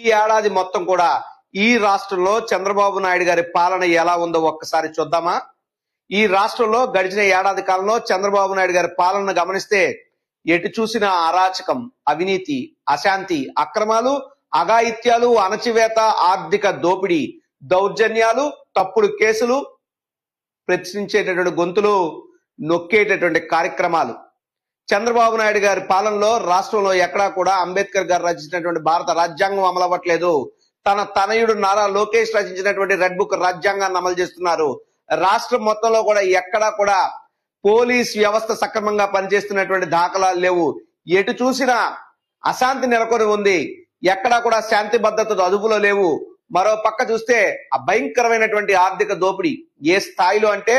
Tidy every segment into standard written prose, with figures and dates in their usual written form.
ఈ ఏడాది మొత్తం కూడా ఈ రాష్ట్రంలో చంద్రబాబు నాయుడు గారి పాలన ఎలా ఉందో ఒక్కసారి చూద్దామా. ఈ రాష్ట్రంలో గడిచిన ఏడాది కాలంలో చంద్రబాబు నాయుడు గారి పాలనను గమనిస్తే ఎటు చూసిన అరాచకం, అవినీతి, అశాంతి, అక్రమాలు, అఘాయిత్యాలు, అణచివేత, ఆర్థిక దోపిడీ, దౌర్జన్యాలు, తప్పుడు కేసులు, ప్రశ్నించేటటువంటి గొంతులు నొక్కేటటువంటి కార్యక్రమాలు. చంద్రబాబు నాయుడు గారి పాలనలో రాష్ట్రంలో ఎక్కడా కూడా అంబేద్కర్ గారు రచించినటువంటి భారత రాజ్యాంగం అమలు అవ్వట్లేదు. తన తనయుడు నారా లోకేష్ రచించినటువంటి రెడ్ బుక్ రాజ్యాంగాన్ని అమలు చేస్తున్నారు. రాష్ట్రం మొత్తంలో కూడా ఎక్కడా కూడా పోలీస్ వ్యవస్థ సక్రమంగా పనిచేస్తున్నటువంటి దాఖలాలు లేవు. ఎటు చూసినా అశాంతి నెలకొని ఉంది. ఎక్కడా కూడా శాంతి భద్రతలు అదుపులో లేవు. మరో పక్క చూస్తే ఆ భయంకరమైనటువంటి ఆర్థిక దోపిడీ ఏ స్థాయిలో అంటే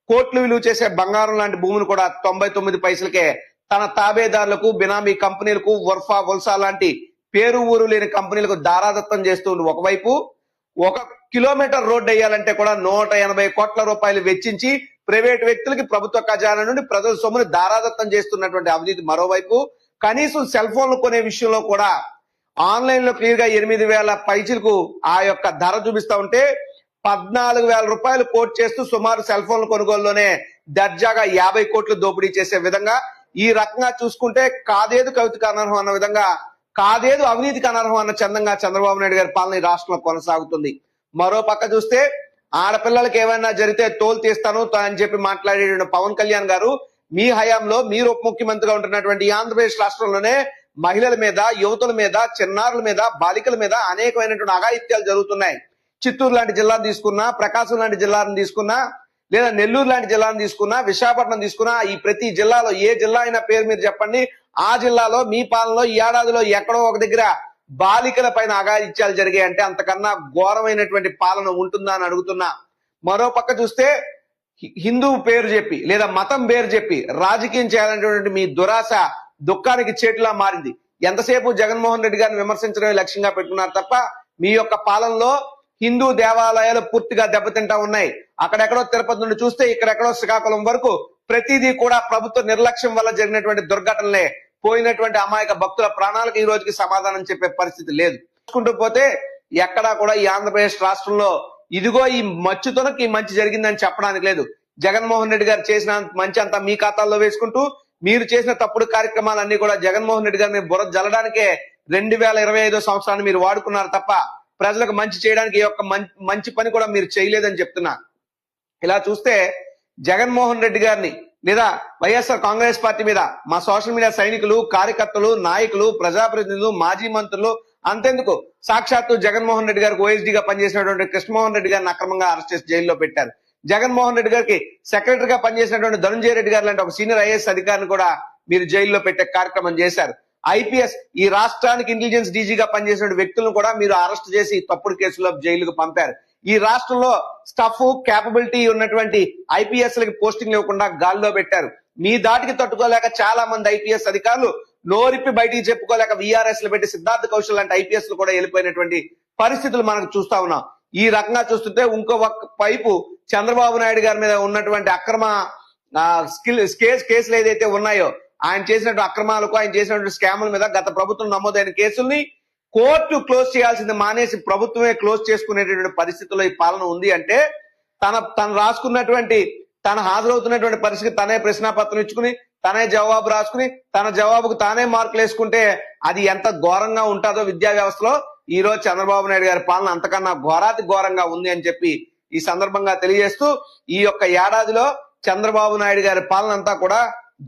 కోట్లు విలువ చేసే బంగారం లాంటి భూమిని కూడా 99 పైసలకే తన తాబేదారులకు, బినామీ కంపెనీలకు, వర్ఫా వల్సా లాంటి పేరు ఊరు లేని కంపెనీలకు దారాదత్తం చేస్తూ ఒకవైపు 1 కిలోమీటర్ రోడ్డు వేయాలంటే కూడా 180 కోట్ల రూపాయలు వెచ్చించి ప్రైవేట్ వ్యక్తులకి ప్రభుత్వ ఖజానా నుండి ప్రజల సొమ్ముని దారాదత్తం చేస్తున్నటువంటి అవినీతి మరోవైపు. కనీసం సెల్ ఫోన్లు కొనే విషయంలో కూడా ఆన్లైన్ లో క్లియర్ గా 8,000 పైసలకు ఆ యొక్క ధర చూపిస్తా ఉంటే 14,000 రూపాయలు కోట్ చేస్తూ సుమారు సెల్ ఫోన్ల కొనుగోలులోనే దర్జాగా 50 కోట్లు దోపిడీ చేసే విధంగా, ఈ రకంగా చూసుకుంటే కాదేదు కవితకు అనర్హం అన్న విధంగా, కాదేదు అవినీతికి అనర్హం అన్న చందంగా చంద్రబాబు నాయుడు గారి పాలన ఈ రాష్ట్రంలో కొనసాగుతుంది. మరో పక్క చూస్తే ఆడపిల్లలకి ఏమైనా జరిగితే తోలు తీస్తాను అని చెప్పి మాట్లాడే పవన్ కళ్యాణ్ గారు మీ హయాంలో మీరు ఉప ముఖ్యమంత్రిగా ఉంటున్నటువంటి ఆంధ్రప్రదేశ్ రాష్ట్రంలోనే మహిళల మీద, యువతుల మీద, చిన్నారుల మీద, బాలికల మీద అనేకమైనటువంటి అఘాయిత్యాలు జరుగుతున్నాయి. చిత్తూరు లాంటి జిల్లాను తీసుకున్నా, ప్రకాశం లాంటి జిల్లాను తీసుకున్నా, లేదా నెల్లూరు లాంటి జిల్లాను తీసుకున్నా, విశాఖపట్నం తీసుకున్నా, ఈ ప్రతి జిల్లాలో ఏ జిల్లా అయినా పేరు మీరు చెప్పండి, ఆ జిల్లాలో మీ పాలనలో ఈ ఏడాదిలో ఎక్కడో ఒక దగ్గర బాలికల పైన అఘాయిత్యాలు జరిగాయంటే అంతకన్నా ఘోరమైనటువంటి పాలన ఉంటుందా అని అడుగుతున్నా. మరో పక్క చూస్తే హిందూ పేరు చెప్పి లేదా మతం పేరు చెప్పి రాజకీయం చేయాలనేటువంటి మీ దురాశ దుఃఖానికి చేటులా మారింది. ఎంతసేపు జగన్మోహన్ రెడ్డి గారిని విమర్శించడమే లక్ష్యంగా పెట్టుకున్నారు తప్ప మీ యొక్క పాలనలో హిందూ దేవాలయాలు పూర్తిగా దెబ్బతింటా ఉన్నాయి. అక్కడెక్కడో తిరుపతి నుండి చూస్తే ఇక్కడెక్కడో శ్రీకాకుళం వరకు ప్రతిదీ కూడా ప్రభుత్వ నిర్లక్ష్యం వల్ల జరిగినటువంటి దుర్ఘటనలే. పోయినటువంటి అమాయక భక్తుల ప్రాణాలకు ఈ రోజుకి సమాధానం చెప్పే పరిస్థితి లేదు. చూసుకుంటూ పోతే ఎక్కడా కూడా ఈ ఆంధ్రప్రదేశ్ రాష్ట్రంలో ఇదిగో ఈ మచ్చుతోనకి ఈ మంచి జరిగిందని చెప్పడానికి లేదు. జగన్మోహన్ రెడ్డి గారు చేసిన మంచి అంతా మీ ఖాతాల్లో వేసుకుంటూ మీరు చేసిన తప్పుడు కార్యక్రమాలన్నీ కూడా జగన్మోహన్ రెడ్డి గారిని బుర్ర జల్లడానికే 2025 సంవత్సరాన్ని మీరు వాడుకున్నారు తప్ప ప్రజలకు మంచి చేయడానికి యొక్క మంచి పని కూడా మీరు చేయలేదని చెప్తున్నా. ఇలా చూస్తే జగన్మోహన్ రెడ్డి గారిని లేదా వైఎస్ఆర్ కాంగ్రెస్ పార్టీ మీద మా సోషల్ మీడియా సైనికులు, కార్యకర్తలు, నాయకులు, ప్రజాప్రతినిధులు, మాజీ మంత్రులు, అంతెందుకు సాక్షాత్తు జగన్మోహన్ రెడ్డి గారికి ఓఎస్డీగా పనిచేసినటువంటి కృష్ణమోహన్ రెడ్డి గారిని అక్రమంగా అరెస్ట్ చేసి జైల్లో పెట్టారు. జగన్మోహన్ రెడ్డి గారికి సెక్రటరీగా పనిచేసినటువంటి ధనుంజయ రెడ్డి గారు లాంటి ఒక సీనియర్ ఐఏఎస్ అధికారిని కూడా మీరు జైల్లో పెట్టే కార్యక్రమం చేశారు. ఐపీఎస్ ఈ రాష్ట్రానికి ఇంటెలిజెన్స్ డీజీగా పనిచేసిన వ్యక్తులను కూడా మీరు అరెస్ట్ చేసి తప్పుడు కేసులో జైలుకు పంపారు. ఈ రాష్ట్రంలో స్టఫ్ క్యాపబిలిటీ ఉన్నటువంటి ఐపీఎస్ లకి పోస్టింగ్ ఇవ్వకుండా గాల్లో పెట్టారు. మీ దాటికి తట్టుకోలేక చాలా మంది ఐపీఎస్ అధికారులు నోరిప్పి బయటికి చెప్పుకోలేక విఆర్ఎస్ లు పెట్టి సిద్ధార్థ కౌశల్ లాంటి ఐపీఎస్ లు కూడా వెళ్ళిపోయినటువంటి పరిస్థితులు మనకు చూస్తా ఉన్నాం. ఈ రకంగా చూస్తుంటే ఇంకో వైపు చంద్రబాబు నాయుడు గారి మీద ఉన్నటువంటి అక్రమ కేసులు ఏదైతే ఉన్నాయో, ఆయన చేసినటువంటి అక్రమాలకు, ఆయన చేసినటువంటి స్కాముల మీద గత ప్రభుత్వం నమోదైన కేసుల్ని కోర్టు క్లోజ్ చేయాల్సింది మానేసి ప్రభుత్వమే క్లోజ్ చేసుకునేటటువంటి పరిస్థితుల్లో ఈ పాలన ఉంది అంటే తను రాసుకున్నటువంటి, తను హాజరవుతున్నటువంటి పరిస్థితి తనే ప్రశ్నాపత్రం ఇచ్చుకుని, తనే జవాబు రాసుకుని, తన జవాబుకు తానే మార్కులు వేసుకుంటే అది ఎంత ఘోరంగా ఉంటుందో విద్యా వ్యవస్థలో, ఈ రోజు చంద్రబాబు నాయుడు గారి పాలన అంతకన్నా ఘోరాతి ఘోరంగా ఉంది అని చెప్పి ఈ సందర్భంగా తెలియజేస్తూ, ఈ యొక్క ఏడాదిలో చంద్రబాబు నాయుడు గారి పాలన అంతా కూడా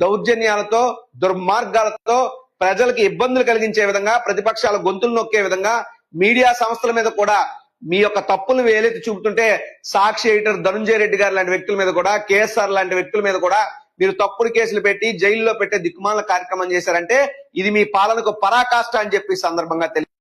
దౌర్జన్యాలతో, దుర్మార్గాలతో, ప్రజలకు ఇబ్బందులు కలిగించే విధంగా, ప్రతిపక్షాల గొంతులు నొక్కే విధంగా, మీడియా సంస్థల మీద కూడా మీ యొక్క తప్పులు వేలెత్తి చూపుతుంటే సాక్షి ఎడిటర్ ధనుంజయ రెడ్డి గారు లాంటి వ్యక్తుల మీద కూడా, కేఎస్ఆర్ లాంటి వ్యక్తుల మీద కూడా మీరు తప్పుడు కేసులు పెట్టి జైల్లో పెట్టే దిక్కుమాల కార్యక్రమం చేశారంటే ఇది మీ పాలనకు పరాకాష్ట అని చెప్పి సందర్భంగా